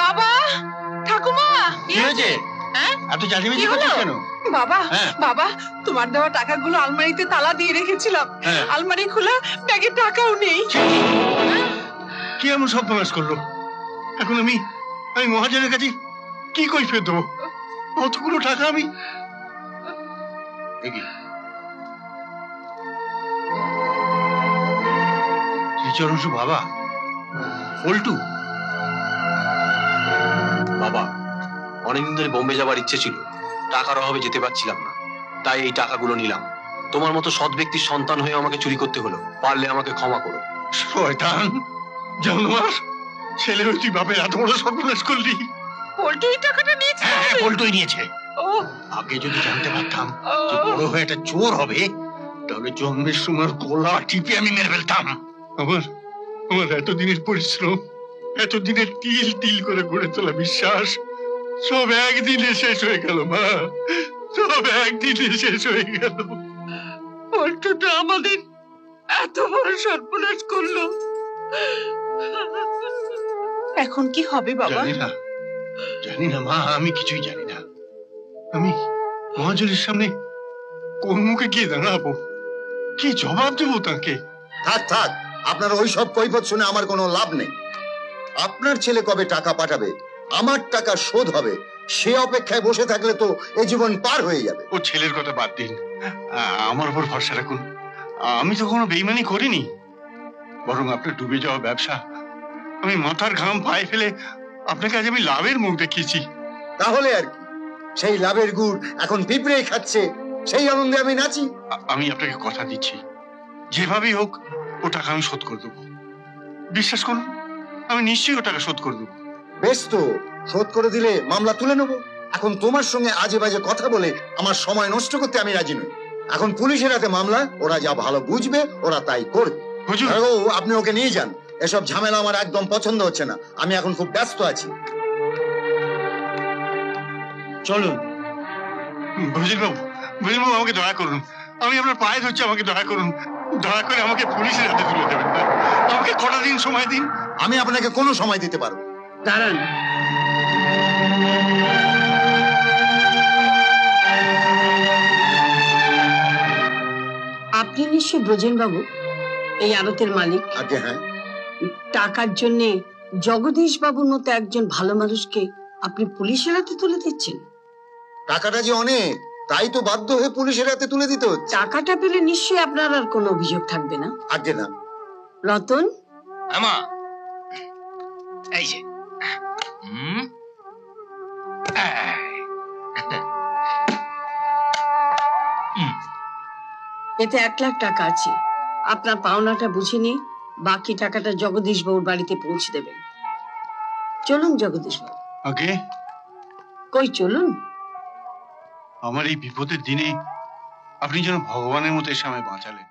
বাবা, ঠাকুমা, কি হয়েছে? এত চাচিমেচি করছিস কেন? বাবা, বাবা, তোমার দেওয়া টাকাগুলো আলমারিতে তালা দিয়ে রেখেছিলাম। আলমারি খোলা, ব্যাগে টাকাও নেই। কি এমন সব প্রকাশ করলো? এখন আমি মহাজনের কাছে কি কৈফিয়ত দেবো? অতগুলো টাকা আমি শ্রীচরণ বাবা, পল্টু বাবা, অনেকদিন ধরে বোম্বে যাবার ইচ্ছে ছিল, টাকার অভাবে যেতে পারছিলাম না, তাই এই টাকাগুলো নিলাম। তোমার মতো সৎ ব্যক্তির সন্তান হয়ে আমাকে চুরি করতে হলো, পারলে আমাকে ক্ষমা করো। শয়তান জানোয়ার, ছেলে হয়ে তুই বাপের এত বড় সর্বনাশ করলি। পল্টু এই টাকাটা নিয়েছে? হ্যাঁ, পল্টুই নিয়েছে। আগে যদি জানতে পারতাম যে বড় হয়ে একটা চোর হবে, তাহলে জন্মের সময় গলা টিপে আমি মেরে ফেলতাম। আমার এতদিনের পরিশ্রম, এতদিনের তিল তিল করে গড়ে তোলা বিশ্বাস সব একদিনে শেষ হয়ে গেল মা, সব একদিনে শেষ হয়ে গেল। পল্টুটা আমাদের এত বড় সর্বনাশ করলো, এখন কি হবে বাবা? জানি না মা, আমি কিছুই জানি না। আমি মহাজনের সামনে কোন মুখে গিয়ে দাঁড়াবো, কি জবাব দেবো তাকে? থাক থাক, আপনার ওই সব কৈফিয়ত শুনে আমার কোনো লাভ নেই। আপনার ছেলে কবে টাকা পাঠাবে, আমার টাকা শোধ হবে, সে অপেক্ষায় বসে থাকলে তো এই জীবন পার হয়ে যাবে। ও ছেলের কথা বাদ দিন, আমার উপর ভরসা রাখুন। আমি তো কোনো বেইমানি করিনি, বরং আপনার ডুবে যাওয়া ব্যবসা আমি মাথার ঘাম পায়ে ফেলে আপনাকে আজ আমি লাভের মুখ দেখিয়েছি। তাহলে আর কি, সেই লাভের গুড় এখন পিঁপড়ে খাচ্ছে, সেই আনন্দে আমি নাচি। আমি আপনাকে কথা দিচ্ছি, যেভাবেই হোক ও টাকা আমি শোধ করে দেবো। বিশ্বাস করুন, আমি নিশ্চয়ই ও টাকা শোধ করে দেবো। বেশ তো, শোধ করে দিলে মামলা তুলে নেবো। এখন তোমার সঙ্গে আজে বাজে কথা বলে আমার সময় নষ্ট করতে আমি রাজি নই। এখন পুলিশের হাতে মামলা, ওরা যা ভালো বুঝবে ওরা তাই করবে। আপনি ওকে নিয়ে যান, এসব ঝামেলা আমার একদম পছন্দ হচ্ছে না, আমি এখন খুব ব্যস্ত আছি। চলুন। বুঝিল বাবু, আমাকে দয়া করুন, আমি আপনার পায়ে ধরছি, আমাকে দয়া করুন, দয়া করে আমাকে পুলিশের হাতে তুলে দেবেন না, আমাকে কটা দিন সময় দিন। আমি আপনাকে কোনো সময় দিতে পারবো। দাঁড়ান, আপনি নিশ্চয় ব্রজেন বাবু এই আড়তের মালিক? আগে হ্যাঁ। টাকার জন্য জগদীশ বাবুর মতো একজন ভালো মানুষকে আপনি পুলিশের হাতে তুলে দিচ্ছেন? টাকাটা যে অনেক, তাই তো বাধ্য হয়ে পুলিশের হাতে তুলে দিতে হচ্ছে। টাকাটা পেলে নিশ্চয়ই আপনার আর কোনো অভিযোগ থাকবে না? আগে না। রতন, আমা এই যে এতে 1 লাখ টাকা আছে, আপনার পাওনাটা বুঝে নিয়ে বাকি টাকাটা জগদীশ বাবুর বাড়িতে পৌঁছে দেবেন। চলুন জগদীশ বাবু। আগে কই চলুন। আমার এই বিপদের দিনে আপনি যেন ভগবানের মতো এসে আমায় বাঁচালেন।